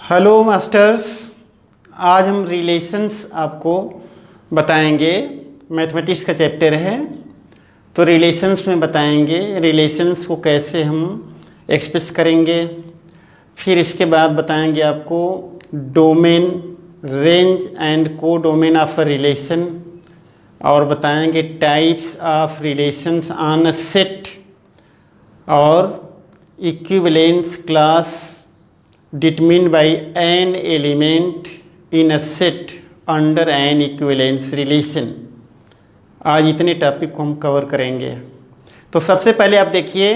Hello masters, आज हम relations आपको बताएंगे। मैथमेटिक्स का चैप्टर है तो रिलेशंस में बताएंगे रिलेशंस को कैसे हम एक्सप्रेस करेंगे। फिर इसके बाद बताएंगे आपको domain, range and codomain of a relation, और बताएंगे types of relations on a set और equivalence class determined by an element in a set under an equivalence relation। आज इतने टॉपिक को हम कवर करेंगे। तो सबसे पहले आप देखिए,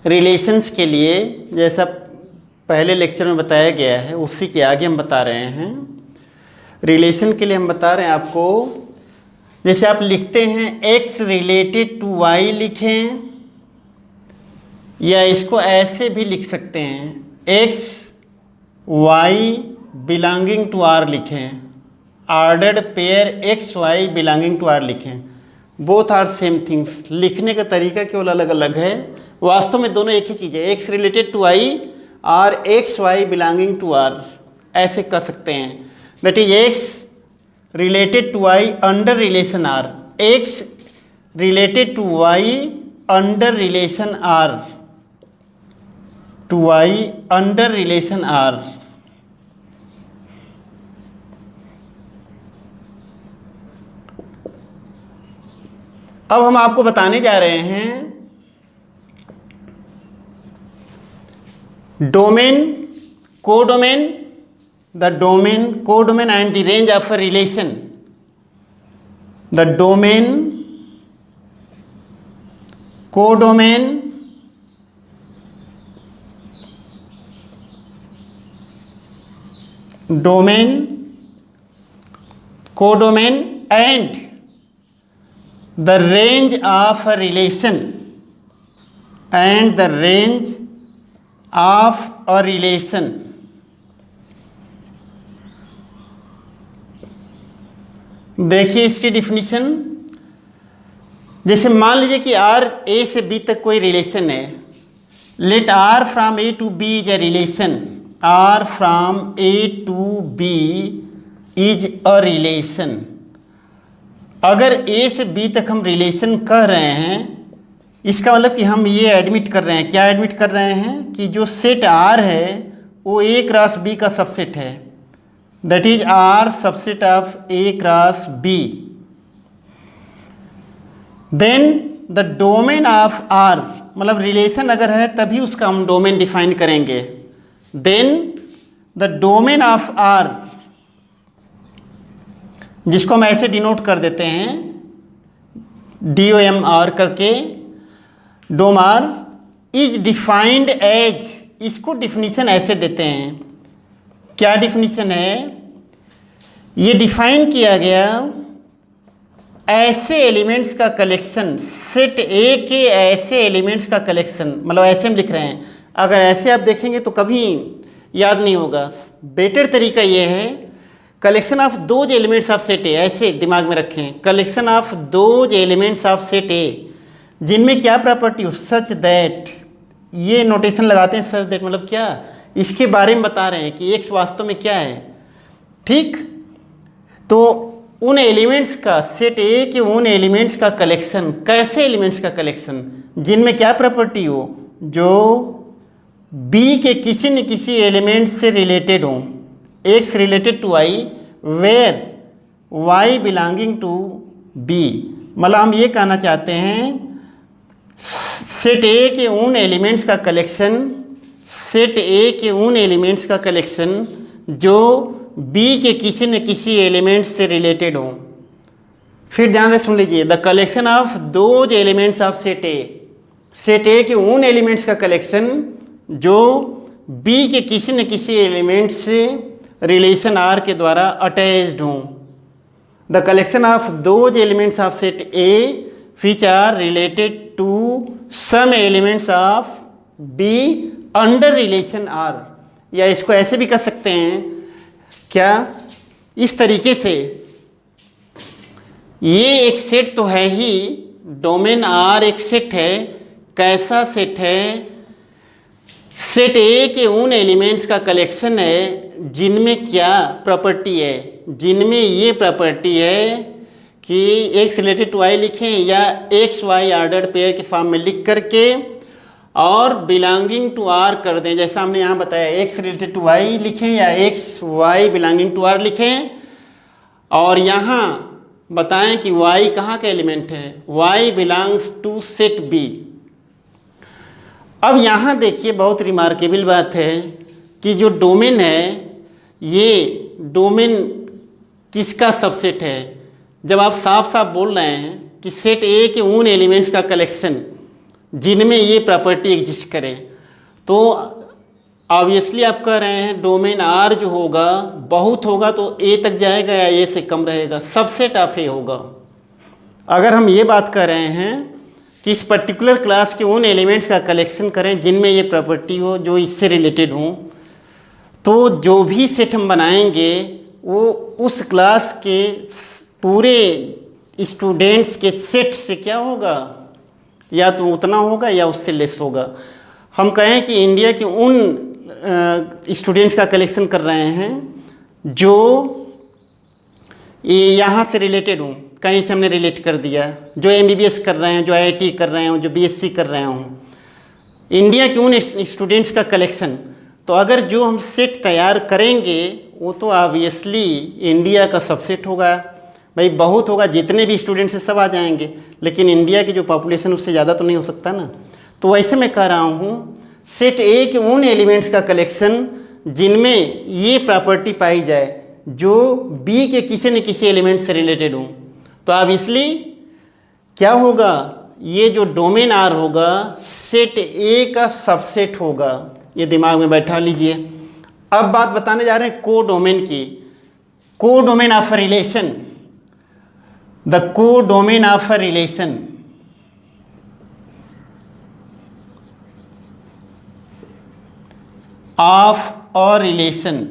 रिलेशंस के लिए जैसा पहले लेक्चर में बताया गया है उसी के आगे हम बता रहे हैं। रिलेशन के लिए हम बता रहे हैं आपको, जैसे आप लिखते हैं x रिलेटेड टू y लिखें, या इसको ऐसे भी लिख सकते हैं x y belonging to r लिखें, ordered pair x y belonging to r लिखें। बोथ आर सेम थिंग्स, लिखने का तरीका केवल अलग अलग है, वास्तव में दोनों एक ही चीज़ है। x रिलेटेड टू y और x y belonging to r ऐसे कर सकते हैं। That is x related to y under relation r, x related to y under relation r, to y under relation r। अब हम आपको बताने जा रहे हैं domain, codomain, the domain, codomain and the range of a relation. The domain, codomain, domain, codomain and the range of a relation, and the range of a relation. देखिए इसकी definition, जैसे मान लीजिए कि आर ए से बी तक कोई relation है। Let R from A to B is a relation, R from A to B is a relation। अगर A से B तक हम रिलेशन कह रहे हैं, इसका मतलब कि हम ये एडमिट कर रहे हैं, क्या एडमिट कर रहे हैं कि जो सेट R है वो A क्रॉस B का सबसेट है। That is R subset of A cross B। Then the domain of R, मतलब रिलेशन अगर है तभी उसका हम डोमेन डिफाइन करेंगे। Then the domain of R, जिसको हम ऐसे डिनोट कर देते हैं DOMR करके, डोम R इज डिफाइंड एज, इसको डिफिनीशन ऐसे देते हैं। क्या डिफिनीशन है? ये डिफाइन किया गया ऐसे एलिमेंट्स का कलेक्शन, सेट ए के ऐसे एलिमेंट्स का कलेक्शन, मतलब ऐसे हम लिख रहे हैं। अगर ऐसे आप देखेंगे तो कभी याद नहीं होगा। बेटर तरीका ये है, collection of those elements of set ए, ऐसे दिमाग में रखें, collection of those elements of set ए जिनमें क्या प्रॉपर्टी हो, सच दैट, ये नोटेशन लगाते हैं सच दैट, मतलब क्या, इसके बारे में बता रहे हैं कि एक्स वास्तव में क्या है। ठीक, तो उन एलिमेंट्स का, सेट ए के उन एलिमेंट्स का कलेक्शन, कैसे एलिमेंट्स का कलेक्शन जिनमें क्या प्रॉपर्टी हो, जो बी के किसी न किसी एलिमेंट से रिलेटेड हो। X related to Y where Y belonging to B, मतलब हम ये कहना चाहते हैं सेट ए के उन एलिमेंट्स का कलेक्शन, सेट ए के उन एलिमेंट्स का कलेक्शन जो बी के किसी न किसी एलिमेंट से रिलेटेड हो। फिर ध्यान से सुन लीजिए, the collection of those elements of set A, set ए के उन एलिमेंट्स का कलेक्शन जो बी के किसी न किसी एलिमेंट से रिलेशन आर के द्वारा अटैच्ड हों। The collection of those elements of set A which are related to some elements of B under relation R. या इसको ऐसे भी कर सकते हैं, क्या, इस तरीके से, ये एक सेट तो है ही, डोमेन आर एक सेट है। कैसा सेट है? सेट ए के उन एलिमेंट्स का कलेक्शन है जिनमें क्या प्रॉपर्टी है, जिनमें ये प्रॉपर्टी है कि एक्स रिलेटेड टू वाई लिखें या एक्स वाई ऑर्डर्ड पेयर के फॉर्म में लिख करके और बिलोंगिंग टू आर कर दें। जैसा हमने यहाँ बताया एक्स रिलेटेड टू वाई लिखें या X Y belonging to R लिखें, और यहाँ बताएं कि y कहाँ का एलिमेंट है, y belongs to set B। अब यहाँ देखिए बहुत रिमार्केबल बात है कि जो डोमेन है, ये डोमेन किसका सबसेट है। जब आप साफ साफ बोल रहे हैं कि सेट ए के उन एलिमेंट्स का कलेक्शन जिनमें ये प्रॉपर्टी एग्जिस्ट करे, तो ऑब्वियसली आप कह रहे हैं डोमेन आर जो होगा बहुत होगा तो ए तक जाएगा या ए से कम रहेगा, सबसेट ऑफ ए होगा। अगर हम ये बात कर रहे हैं कि इस पर्टिकुलर क्लास के उन एलिमेंट्स का कलेक्शन करें जिनमें ये प्रॉपर्टी हो, जो इससे रिलेटेड हों, तो जो भी सेट हम बनाएंगे वो उस क्लास के पूरे स्टूडेंट्स के सेट से क्या होगा, या तो उतना होगा या उससे लेस होगा। हम कहें कि इंडिया के उन स्टूडेंट्स का कलेक्शन कर रहे हैं जो यहाँ से रिलेटेड हूँ, कहीं से हमने रिलेट कर दिया, जो MBBS कर रहे हैं, जो IIT कर रहे हों, जो BSc कर रहे हों, इंडिया के उन स्टूडेंट्स का कलेक्शन। तो अगर जो हम सेट तैयार करेंगे वो तो ऑब्वियसली इंडिया का सबसेट होगा। भाई बहुत होगा, जितने भी स्टूडेंट्स हैं सब आ जाएंगे, लेकिन इंडिया की जो पॉपुलेशन उससे ज़्यादा तो नहीं हो सकता ना। तो वैसे मैं कह रहा हूँ सेट ए के उन एलिमेंट्स का कलेक्शन जिनमें ये प्रॉपर्टी पाई जाए जो बी के किसी न किसी एलिमेंट से रिलेटेड हो, तो ऑब्वियसली क्या होगा, ये जो डोमेन आर होगा सेट ए का सबसेट होगा। ये दिमाग में बैठा लीजिए। अब बात बताने जा रहे हैं को डोमेन की। Codomain of a relation, the codomain of a relation. Of और रिलेशन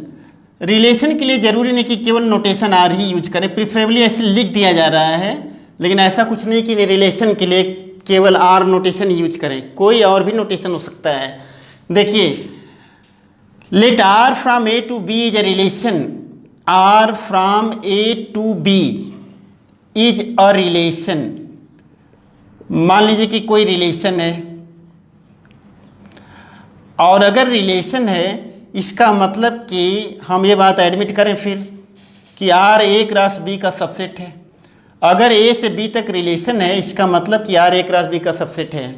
के लिए ज़रूरी नहीं कि केवल नोटेशन आर ही यूज करें, प्रिफरेबली ऐसे लिख दिया जा रहा है, लेकिन ऐसा कुछ नहीं कि रिलेशन के लिए केवल आर नोटेशन यूज करें, कोई और भी नोटेशन हो सकता है। देखिए, let R from A to B is a relation, R from A to B is a relation. मान लीजिए कि कोई रिलेशन है, और अगर रिलेशन है इसका मतलब कि हम ये बात एडमिट करें फिर कि आर ए क्रॉस बी का सबसेट है। अगर ए से बी तक रिलेशन है इसका मतलब कि आर ए क्रॉस बी का सबसेट है।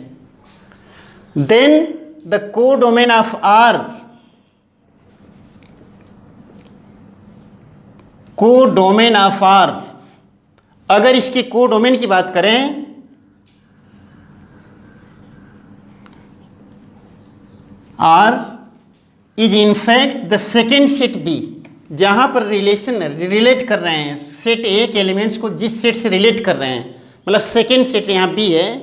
Then the codomain of R, codomain of R, अगर इसके को डोमेन की बात करें R is in fact the second set B, जहाँ पर रिलेशन रिलेट कर रहे हैं सेट ए के एलिमेंट्स को जिस सेट से रिलेट कर रहे हैं, मतलब सेकेंड सेट यहाँ बी है,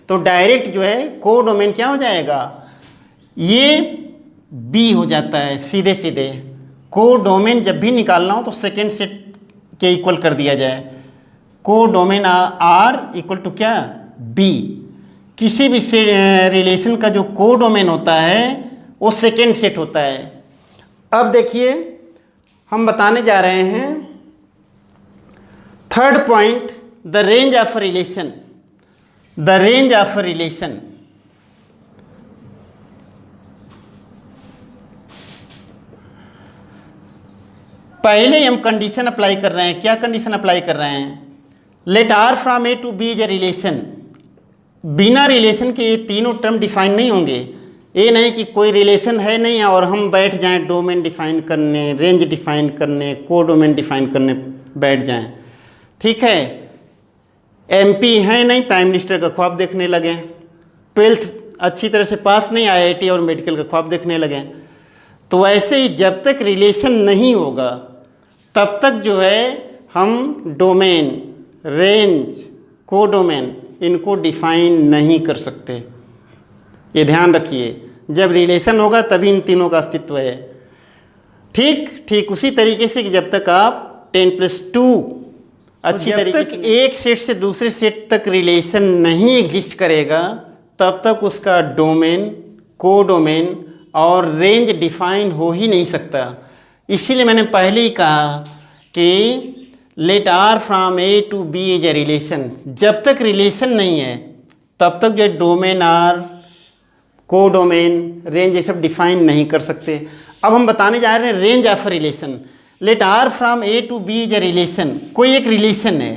तो डायरेक्ट जो है को डोमेन क्या हो जाएगा, ये बी हो जाता है सीधे सीधे। को डोमेन जब भी निकालना हो तो सेकेंड सेट के इक्वल कर दिया जाए। को डोमेन आर इक्वल टू क्या, बी। किसी भी रिलेशन का जो को डोमेन होता है वो सेकेंड सेट होता है। अब देखिए हम बताने जा रहे हैं third point, the range of relation. The range of relation, पहले हम कंडीशन अप्लाई कर रहे हैं। क्या कंडीशन अप्लाई कर रहे हैं, let R from A to B is a relation. बिना रिलेशन के ये तीनों टर्म डिफाइन नहीं होंगे। ये नहीं कि कोई रिलेशन है नहीं और हम बैठ जाएं डोमेन डिफाइन करने, रेंज डिफाइन करने, को डोमेन डिफाइन करने बैठ जाएं। ठीक है, MP है नहीं, प्राइम मिनिस्टर का ख्वाब देखने लगे, 12th अच्छी तरह से पास नहीं, IIT और मेडिकल का ख्वाब देखने लगे। तो ऐसे ही जब तक रिलेशन नहीं होगा तब तक जो है हम डोमेन, रेंज, को डोमेन इनको डिफाइन नहीं कर सकते। ये ध्यान रखिए, जब रिलेशन होगा तभी इन तीनों का अस्तित्व है। ठीक उसी तरीके से कि जब तक आप 10+2 अच्छी तरीके से एक सेट से दूसरे सेट तक रिलेशन नहीं एग्जिस्ट करेगा तब तक उसका डोमेन, को डोमेन और रेंज डिफाइन हो ही नहीं सकता। इसीलिए मैंने पहले ही कहा कि let R from A to B is a relation. जब तक रिलेशन नहीं है तब तक जो domain are, codomain, range ये सब डिफाइन नहीं कर सकते। अब हम बताने जा रहे हैं range of relation. Let R from A to B is a relation. कोई एक रिलेशन है,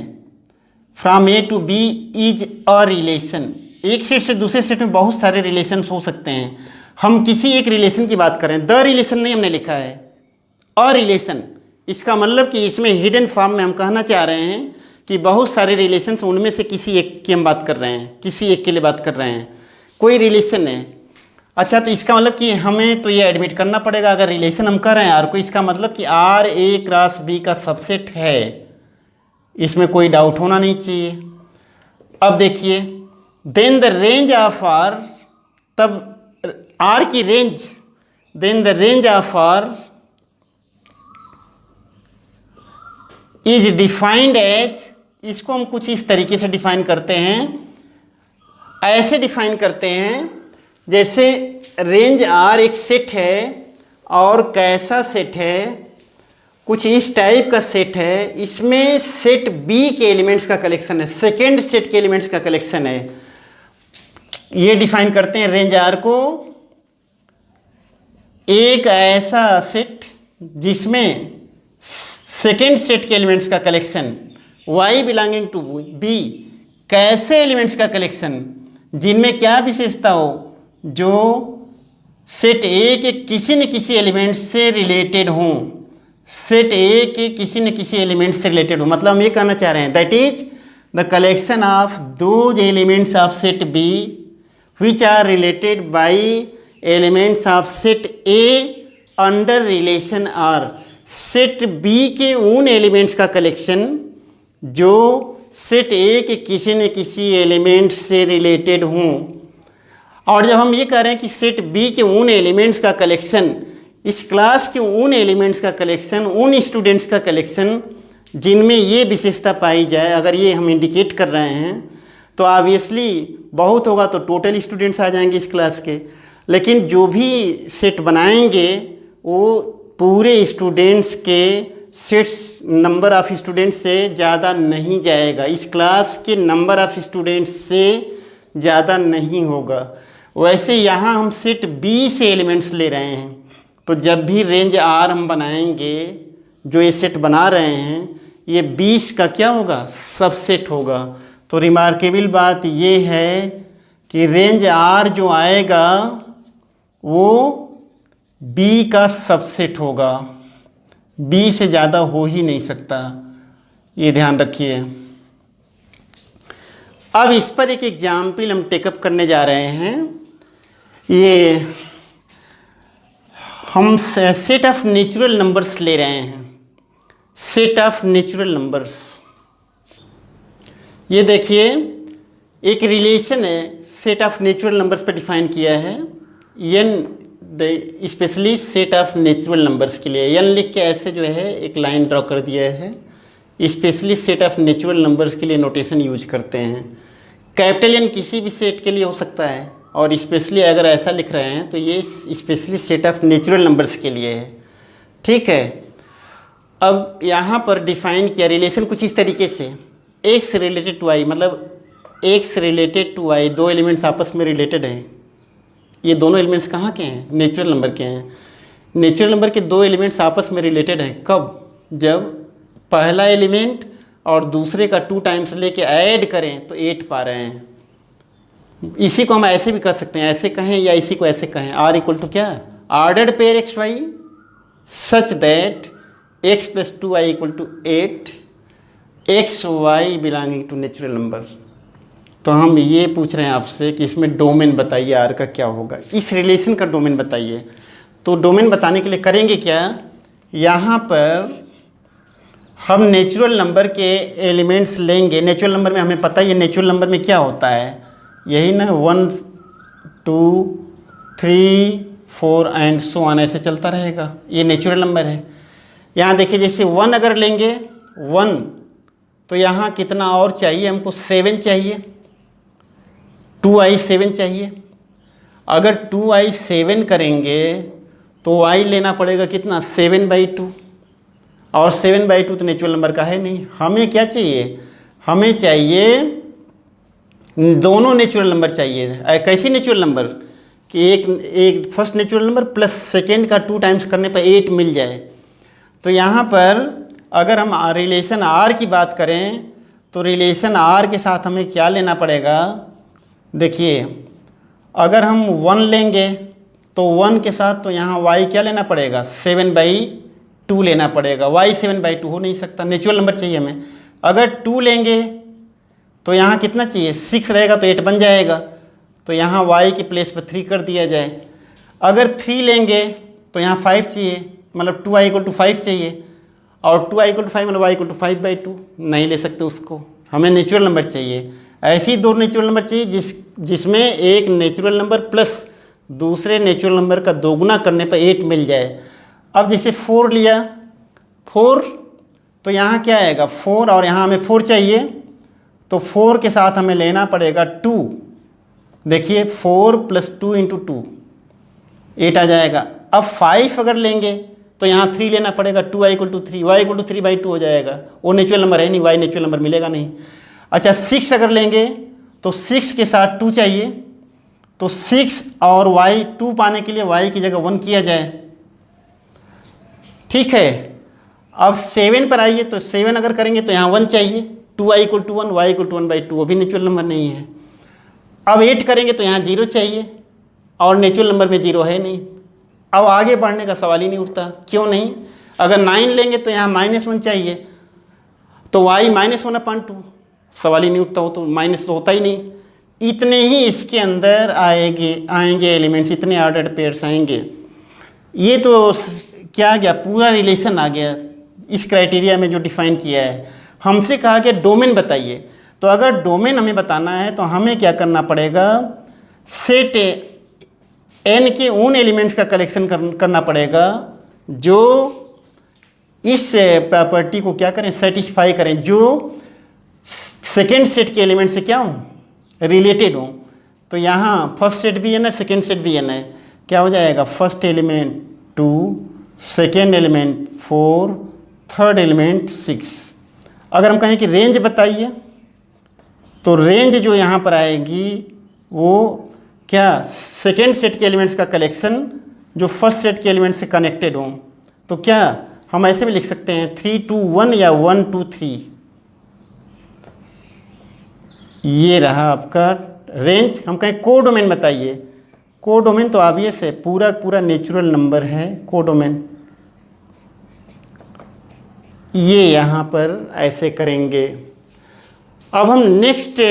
from A to B is a relation. एक सेट से दूसरे सेट में बहुत सारे रिलेशन हो सकते हैं। हम किसी एक रिलेशन की बात करें, द रिलेशन नहीं हमने लिखा है, अ रिलेशन। इसका मतलब कि इसमें हिडन फॉर्म में हम कहना चाह रहे हैं कि बहुत सारे रिलेशंस, उनमें से किसी एक की हम बात कर रहे हैं, किसी एक के लिए बात कर रहे हैं, कोई रिलेशन है। अच्छा, तो इसका मतलब कि हमें तो ये एडमिट करना पड़ेगा अगर रिलेशन हम कर रहे हैं आर को, इसका मतलब कि आर ए क्रॉस बी का सबसेट है, इसमें कोई डाउट होना नहीं चाहिए। अब देखिए, then the range of R, तब आर की range, then the range of R is defined as, इसको हम कुछ इस तरीके से डिफाइन करते हैं, ऐसे डिफाइन करते हैं जैसे रेंज आर एक सेट है, और कैसा सेट है, कुछ इस टाइप का सेट है, इसमें सेट बी के एलिमेंट्स का कलेक्शन है, सेकेंड सेट के एलिमेंट्स का कलेक्शन है। ये डिफाइन करते हैं रेंज आर को, एक ऐसा सेट जिसमें सेकेंड सेट के एलिमेंट्स का collection, y belonging to b, कैसे एलिमेंट्स का कलेक्शन जिनमें क्या विशेषता हो, जो सेट ए के किसी न किसी एलिमेंट से रिलेटेड हों, सेट ए के किसी न किसी एलिमेंट से रिलेटेड हो। मतलब हम ये कहना चाह रहे हैं that is the collection of those elements of set B which are related by elements of set A under relation R. Set B के उन एलिमेंट्स का कलेक्शन जो सेट ए के किसी न किसी एलिमेंट से रिलेटेड हों। और जब हम ये कह रहे हैं कि सेट बी के उन एलिमेंट्स का कलेक्शन, इस क्लास के उन एलिमेंट्स का कलेक्शन, उन स्टूडेंट्स का कलेक्शन जिनमें ये विशेषता पाई जाए, अगर ये हम इंडिकेट कर रहे हैं तो ऑब्वियसली बहुत होगा तो टोटल स्टूडेंट्स आ जाएंगे इस क्लास के। लेकिन जो भी सेट बनाएंगे वो पूरे स्टूडेंट्स के सेट्स नंबर ऑफ स्टूडेंट्स से ज़्यादा नहीं जाएगा, इस क्लास के नंबर ऑफ स्टूडेंट्स से ज़्यादा नहीं होगा। वैसे यहाँ हम सेट बी से एलिमेंट्स ले रहे हैं, तो जब भी रेंज आर हम बनाएंगे, जो ये सेट बना रहे हैं, ये 20 का क्या होगा, सबसेट होगा। तो रिमार्केबल बात ये है कि रेंज आर जो आएगा वो बी का सबसेट होगा, बी से ज़्यादा हो ही नहीं सकता, ये ध्यान रखिए। अब इस पर एक एग्जाम्पल हम टेकअप करने जा रहे हैं। ये हम सेट ऑफ नेचुरल नंबर्स ले रहे हैं, सेट ऑफ नेचुरल नंबर्स। ये देखिए एक रिलेशन है, सेट ऑफ नेचुरल नंबर्स पर डिफाइन किया है, N especially set of natural numbers के लिए एन लिख के ऐसे जो है एक लाइन ड्रॉ कर दिया है। Specially set of natural numbers के लिए नोटेशन यूज करते हैं। कैपिटल एन किसी भी सेट के लिए हो सकता है, और स्पेशली अगर ऐसा लिख रहे हैं तो ये specially set of natural numbers के लिए है। ठीक है, अब यहाँ पर डिफाइन किया रिलेशन कुछ इस तरीके से, एक्स रिलेटेड टू वाई, मतलब एक्स रिलेटेड टू वाई, दो एलिमेंट्स आपस में रिलेटेड हैं। ये दोनों एलिमेंट्स कहाँ के हैं, नेचुरल नंबर के हैं। नेचुरल नंबर के दो एलिमेंट्स आपस में रिलेटेड हैं कब, जब पहला एलिमेंट और दूसरे का 2 टाइम्स लेके ऐड करें तो 8 पा रहे हैं। इसी को हम ऐसे भी कर सकते हैं, ऐसे कहें या इसी को ऐसे कहें, आर इक्वल टू क्या, ordered pair X Y such that X plus 2y equal to 8, X Y belonging to natural number. तो हम ये पूछ रहे हैं आपसे कि इसमें डोमेन बताइए आर का क्या होगा, इस रिलेशन का डोमेन बताइए। तो डोमेन बताने के लिए करेंगे क्या, यहाँ पर हम नेचुरल नंबर के एलिमेंट्स लेंगे। नेचुरल नंबर में हमें पता ही है नेचुरल नंबर में क्या होता है, यही ना 1 2 3 4 एंड सो ऑन, ऐसे चलता रहेगा, ये नेचुरल नंबर है। यहाँ देखिए जैसे 1 अगर लेंगे 1, तो यहाँ कितना और चाहिए हमको, 7 चाहिए, 2i 7 चाहिए। अगर 2i 7 करेंगे तो y लेना पड़ेगा कितना 7/2, और 7/2 तो नेचुरल नंबर का है नहीं। हमें क्या चाहिए, हमें चाहिए दोनों नेचुरल नंबर चाहिए। कैसी नेचुरल नंबर कि एक first natural number plus second का 2 टाइम्स करने पर 8 मिल जाए। तो यहाँ पर अगर हम रिलेशन आर की बात करें तो रिलेशन आर के साथ हमें क्या लेना पड़ेगा, देखिए अगर हम 1 लेंगे तो 1 के साथ तो यहाँ y क्या लेना पड़ेगा 7/2 लेना पड़ेगा। y 7/2 हो नहीं सकता, नेचुरल नंबर चाहिए हमें। अगर 2 लेंगे तो यहाँ कितना चाहिए 6 रहेगा तो 8 बन जाएगा, तो यहाँ y के प्लेस पर 3 कर दिया जाए। अगर 3 लेंगे तो यहाँ 5 चाहिए, मतलब 2i = 5 चाहिए, और 2i = 5 मतलब y = 5/2 नहीं ले सकते उसको, हमें नेचुरल नंबर चाहिए। ऐसे ही 2 नेचुरल नंबर चाहिए जिसमें एक नेचुरल नंबर प्लस दूसरे नेचुरल नंबर का दोगुना करने पर 8 मिल जाए। अब जैसे 4 लिया, 4 तो यहाँ क्या आएगा 4, और यहाँ हमें 4 चाहिए, तो 4 के साथ हमें लेना पड़ेगा 2। देखिए 4 + 2 × 2 8 आ जाएगा। अब 5 अगर लेंगे तो यहाँ 3 लेना पड़ेगा, 2i = 3, y = 3/2 हो जाएगा। वो नेचुरल नंबर है नहीं, y नेचुरल नंबर मिलेगा नहीं। अच्छा 6 अगर लेंगे तो 6 के साथ 2 चाहिए, तो 6 और y 2 पाने के लिए y की जगह 1 किया जाए, ठीक है। अब 7 पर आइए, तो 7 अगर करेंगे तो यहाँ 1 चाहिए, 2i = 1, y = 1/2, वो भी नेचुरल नंबर नहीं है। अब 8 करेंगे तो यहाँ 0 चाहिए, और नेचुरल नंबर में 0 है नहीं। अब आगे बढ़ने का सवाल ही नहीं उठता, क्यों नहीं। अगर 9 लेंगे तो यहाँ -1 चाहिए, तो y -1/2, सवाल ही नहीं उठता, हो तो माइनस तो होता ही नहीं। इतने ही इसके अंदर आएंगे एलिमेंट्स, इतने ऑर्डर्ड पेयर्स आएंगे। ये तो क्या गया, पूरा रिलेशन आ गया इस क्राइटेरिया में जो डिफाइन किया है। हमसे कहा गया डोमेन बताइए, तो अगर डोमेन हमें बताना है तो हमें क्या करना पड़ेगा, सेट n के उन एलिमेंट्स का कलेक्शन करना पड़ेगा जो इस प्रॉपर्टी को क्या करें, सेटिस्फाई करें, जो सेकेंड सेट के एलिमेंट से क्या हो रिलेटेड हो। तो यहाँ फर्स्ट सेट भी n है, सेकेंड सेट भी n है, क्या हो जाएगा first element 2, second element 4, third element 6। अगर हम कहें कि रेंज बताइए, तो रेंज जो यहाँ पर आएगी वो क्या, सेकेंड सेट के एलिमेंट्स का कलेक्शन जो फर्स्ट सेट के एलिमेंट से कनेक्टेड हों। तो क्या हम ऐसे भी लिख सकते हैं 3 2 1 या 1 2 3। ये रहा आपका रेंज। हम कहें कोडोमेन बताइए, कोडोमेन तो ऑब्वियस है, पूरा पूरा नेचुरल नंबर है कोडोमेन। ये यहाँ पर ऐसे करेंगे। अब हम नेक्स्ट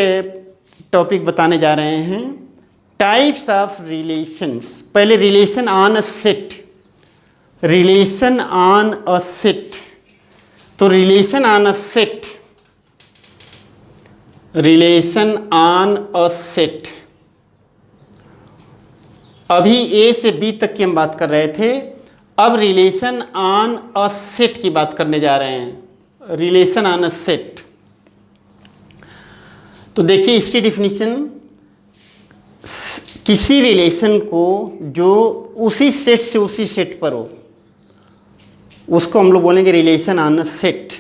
टॉपिक बताने जा रहे हैं, टाइप्स ऑफ रिलेशंस। पहले relation on a set, relation on a set. तो relation on a set, relation on a set, अभी ए से बी तक की हम बात कर रहे थे, अब रिलेशन ऑन अ सेट की बात करने जा रहे हैं, रिलेशन ऑन अ सेट। तो देखिए इसकी डिफिनीशन, किसी रिलेशन को जो उसी सेट से उसी सेट पर हो उसको हम लोग बोलेंगे relation on a set.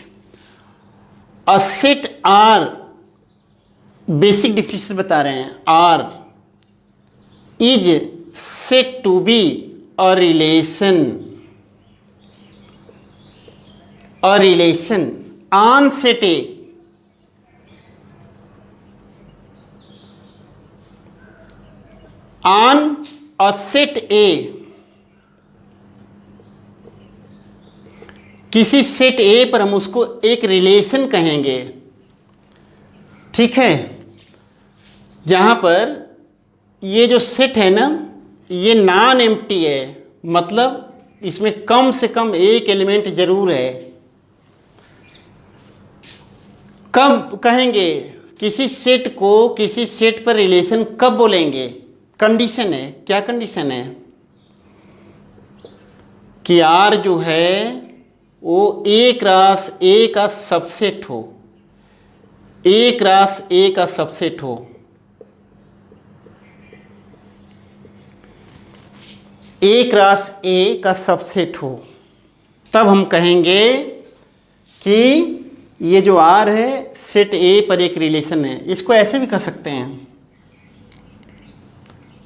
A set R, basic definition बता रहे हैं, R is set to be a relation on set A on a set A, किसी सेट ए पर हम उसको एक रिलेशन कहेंगे, ठीक है। जहां पर ये जो सेट है ना, ये नॉन एम्प्टी है, मतलब इसमें कम से कम एक एलिमेंट जरूर है। कब कहेंगे किसी सेट को, किसी सेट पर रिलेशन कब बोलेंगे, कंडीशन है, क्या कंडीशन है कि R जो है वो A क्रॉस A का सबसेट हो, A क्रॉस A का सबसेट हो। ए क्रॉस ए का सबसेट हो, तब हम कहेंगे कि ये जो आर है सेट ए पर एक रिलेशन है। इसको ऐसे भी कह सकते हैं,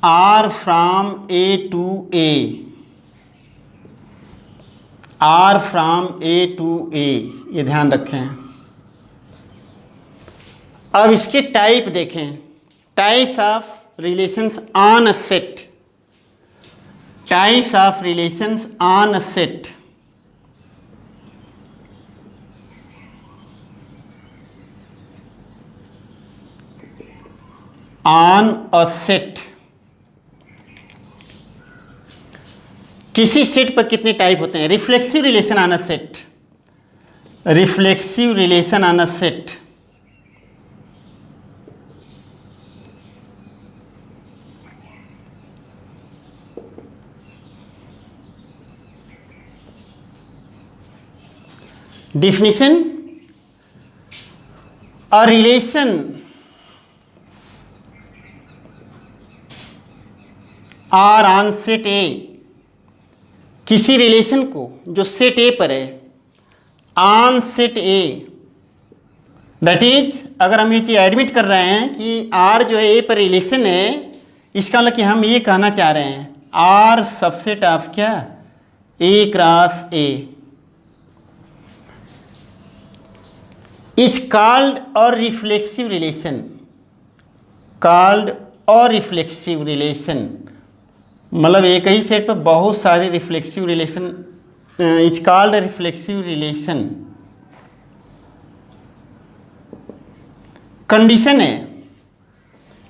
R from A to A, R from A to A, ये ध्यान रखें। अब इसके टाइप देखें, types of relations on a set, types of relations on a set. On a set, किसी सेट पर कितने टाइप होते हैं? Reflexive relation on a set, reflexive relation on a set, definition, a relation R on set A, किसी relation को जो set A पर है, on set A, that is अगर हम ये चीज़ एडमिट कर रहे हैं कि आर जो है ए पर रिलेशन है, इसका मतलब कि हम ये कहना चाह रहे हैं आर सबसेट ऑफ क्या, ए क्रॉस ए इज कॉल्ड और रिफ्लेक्सिव रिलेशन, कॉल्ड और रिफ्लेक्सिव रिलेशन, मतलब एक ही सेट पर बहुत सारे reflexive relation, is called reflexive relation. Condition है,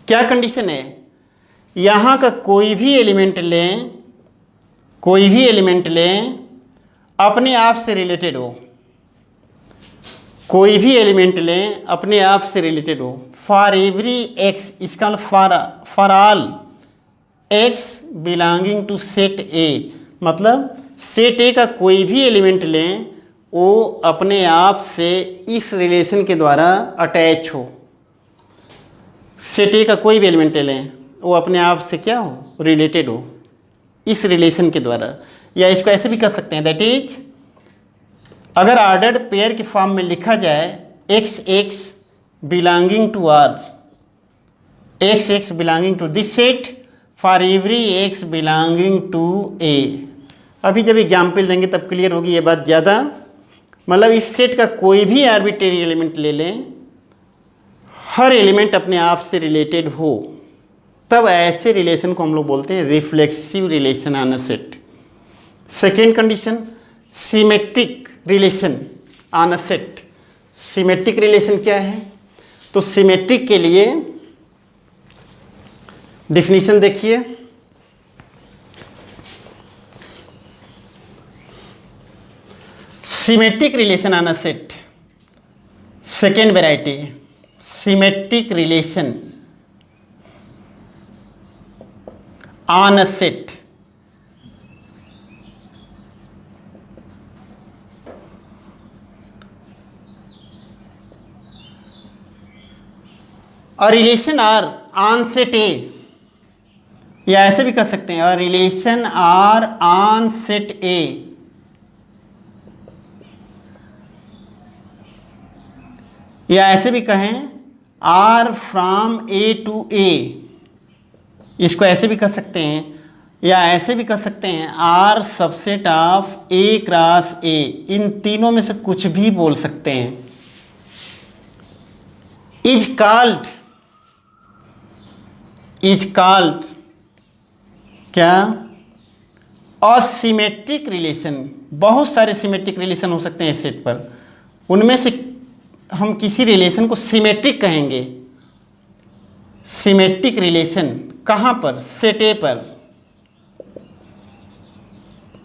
क्या कंडीशन है? यहाँ का कोई भी एलिमेंट लें, कोई भी एलिमेंट लें अपने आप से रिलेटेड हो, कोई भी एलिमेंट लें अपने आप से रिलेटेड हो, फॉर एवरी एक्स, इसका for all X belonging to set A, मतलब सेट ए का कोई भी एलिमेंट लें वो अपने आप से इस रिलेशन के द्वारा अटैच हो, सेट ए का कोई भी एलिमेंट लें वो अपने आप से क्या हो, रिलेटेड हो इस रिलेशन के द्वारा। या इसको ऐसे भी कह सकते हैं, दैट इज अगर ऑर्डर्ड पेयर के फॉर्म में लिखा जाए x x belonging to R, x x belonging to this set for every x belonging to A. अभी जब एग्जाम्पल देंगे तब क्लियर होगी ये बात ज़्यादा। मतलब इस सेट का कोई भी आर्बिट्रेरी एलिमेंट ले लें, हर एलिमेंट अपने आप से रिलेटेड हो, तब ऐसे रिलेशन को हम लोग बोलते हैं reflexive relation on a set. Second condition, symmetric relation on a set. Symmetric relation क्या है? तो सिमेट्रिक के लिए डेफिनेशन देखिए, symmetric relation on a set, second variety, symmetric relation on a set. और relation R on set A, या ऐसे भी कर सकते हैं, और relation R on set A, या ऐसे भी कहें R from A to A, इसको ऐसे भी कर सकते हैं, या ऐसे भी कर सकते हैं R subset of A cross A. इन तीनों में से कुछ भी बोल सकते हैं। इज कॉल्ड क्या, असिमेट्रिक रिलेशन। बहुत सारे सिमेट्रिक रिलेशन हो सकते हैं इस सेट पर, उनमें से हम किसी रिलेशन को सिमेट्रिक कहेंगे। सिमेट्रिक रिलेशन कहाँ पर? सेट ए पर।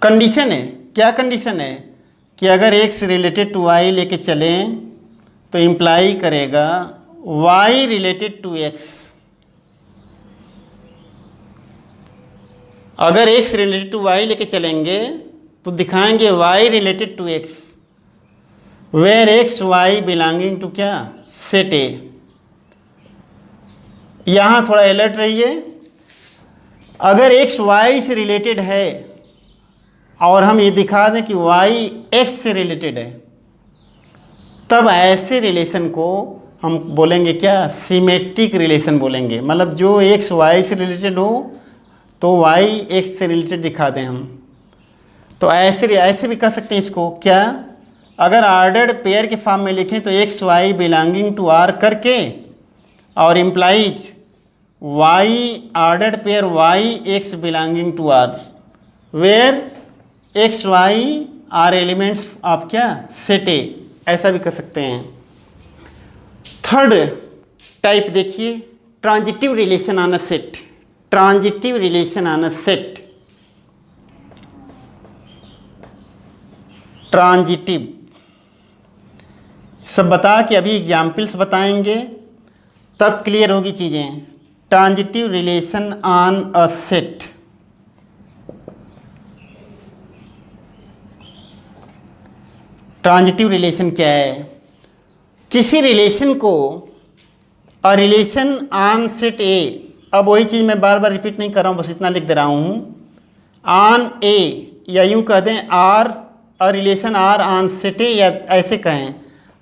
कंडीशन है, क्या कंडीशन है कि अगर एक्स रिलेटेड टू वाई लेके चलें तो इम्प्लाई करेगा वाई रिलेटेड टू एक्स। अगर एक्स रिलेटेड टू वाई लेके चलेंगे तो दिखाएंगे Y related to X, where X Y belonging to क्या, सेट ए। यहाँ थोड़ा अलर्ट रहिए, अगर एक्स वाई से रिलेटेड है और हम ये दिखा दें कि वाई एक्स से रिलेटेड है, तब ऐसे रिलेशन को हम बोलेंगे क्या, सिमेट्रिक रिलेशन बोलेंगे। मतलब जो एक्स वाई से रिलेटेड हो तो वाई एक्स से रिलेटेड दिखा दें हम। तो ऐसे भी कह सकते हैं इसको क्या, अगर ऑर्डर्ड पेयर के फॉर्म में लिखें तो X Y belonging to R करके और implies Y ordered pair Y X belonging to R where X Y are elements of क्या, सेट ए, ऐसा भी कर सकते हैं। थर्ड टाइप देखिए, transitive relation on a set. Transitive relation on a set, transitive सब बता के अभी एग्जाम्पल्स बताएंगे तब क्लियर होगी चीज़ें। Transitive relation on a set, transitive relation क्या है, किसी रिलेशन को अ रिलेशन ऑन सेट ए, अब वही चीज़ मैं बार बार रिपीट नहीं कर रहा हूँ, बस इतना लिख दे रहा हूँ, ऑन ए, या यूँ कह दें R, a relation R on set A, या ऐसे कहें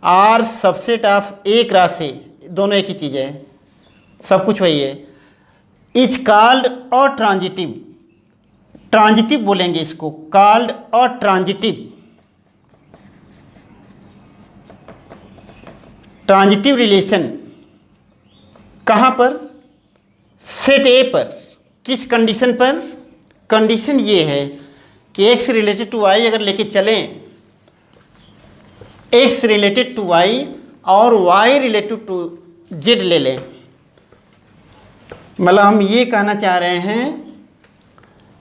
R subset of A cross A, दोनों एक ही चीज़ है, सब कुछ वही है। Is called a transitive, transitive बोलेंगे इसको, called a transitive. Transitive relation कहाँ पर, सेट ए पर। किस कंडीशन पर, कंडीशन ये है कि एक्स रिलेटेड टू वाई अगर लेके चलें, एक्स रिलेटेड टू वाई और वाई रिलेटेड टू जेड ले लें। मतलब हम ये कहना चाह रहे हैं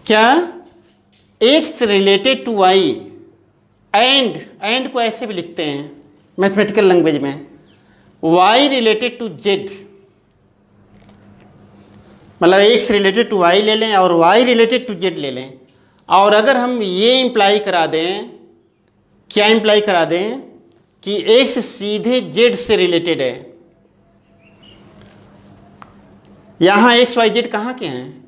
क्या, X related to Y and को ऐसे भी लिखते हैं मैथमेटिकल लैंग्वेज में, वाई रिलेटेड टू जेड, मतलब एक्स रिलेटेड टू वाई ले लें और वाई रिलेटेड टू जेड ले लें। और अगर हम ये इम्प्लाई करा दें, क्या इम्प्लाई करा दें कि एक्स सीधे जेड से रिलेटेड है। यहाँ एक्स वाई जेड कहाँ के हैं,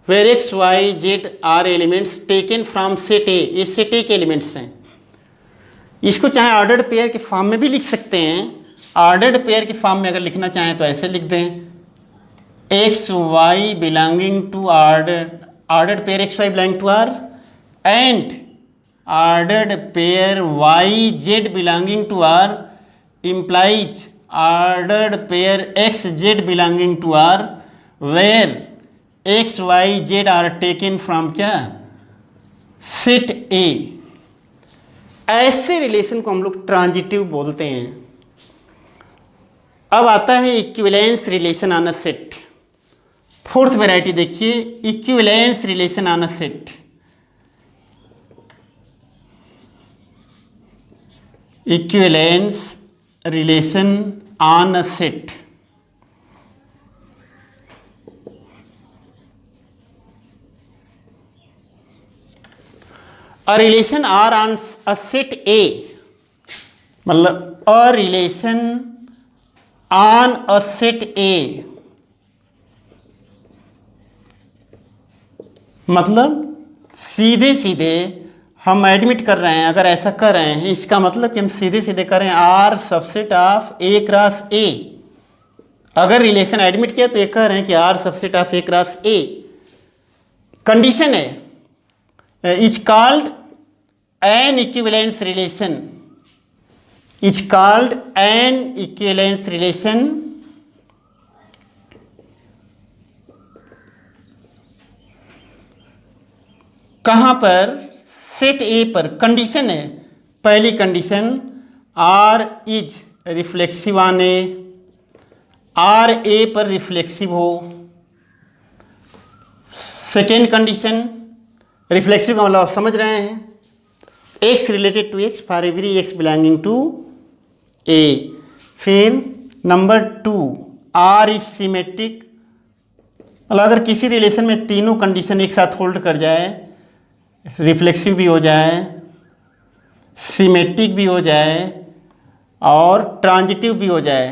where X Y Z are elements taken from set A, ये सेट ए के एलिमेंट्स हैं। इसको चाहे ऑर्डर्ड पेयर के फॉर्म में भी लिख सकते हैं, ऑर्डर्ड पेयर के फॉर्म में अगर लिखना चाहें तो ऐसे लिख दें, X Y belonging to ordered pair X Y belonging to R and ordered pair y z belonging to R implies ordered pair x z belonging to R where x y z are taken from क्या, set ए। ऐसे relation को हम लोग transitive बोलते हैं। अब आता है equivalence relation on a set. Fourth variety देखिए, equivalence relation on a set. Equivalence relation on a set, a relation R on a set A, मतलब a relation on a set A, मतलब सीधे सीधे हम एडमिट कर रहे हैं, अगर ऐसा कर रहे हैं इसका मतलब कि हम सीधे सीधे कर रहे हैं R subset of A cross A. अगर रिलेशन एडमिट किया तो ये कह रहे हैं कि R subset of A cross A. Condition है is called an equivalence relation, is called an equivalence relation कहाँ पर, सेट ए पर। कंडीशन है, पहली condition R is reflexive on A, R A पर रिफ्लेक्सिव हो। सेकेंड कंडीशन, रिफ्लेक्सिव का मतलब आप समझ रहे हैं, x related to x for every x belonging to A. फिर नंबर 2 आर इज सिमेट्रिक, मतलब अगर किसी रिलेशन में तीनों कंडीशन एक साथ होल्ड कर जाए, रिफ्लेक्सिव भी हो जाए, सिमेट्रिक भी हो जाए और ट्रांजिटिव भी हो जाए,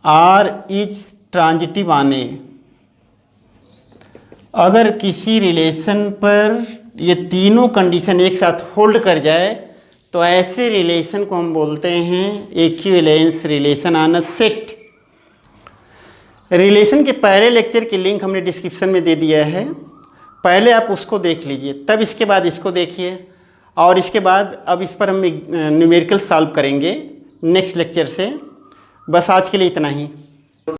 आर इज ट्रांजिटिव ऑन ए। अगर किसी रिलेशन पर ये तीनों कंडीशन एक साथ होल्ड कर जाए तो ऐसे रिलेशन को हम बोलते हैं equivalence relation on a set. Relation के पहले लेक्चर की लिंक हमने डिस्क्रिप्शन में दे दिया है, पहले आप उसको देख लीजिए, तब इसके बाद इसको देखिए, और इसके बाद अब इस पर हम न्यूमेरिकल सॉल्व करेंगे नेक्स्ट लेक्चर से। बस आज के लिए इतना ही।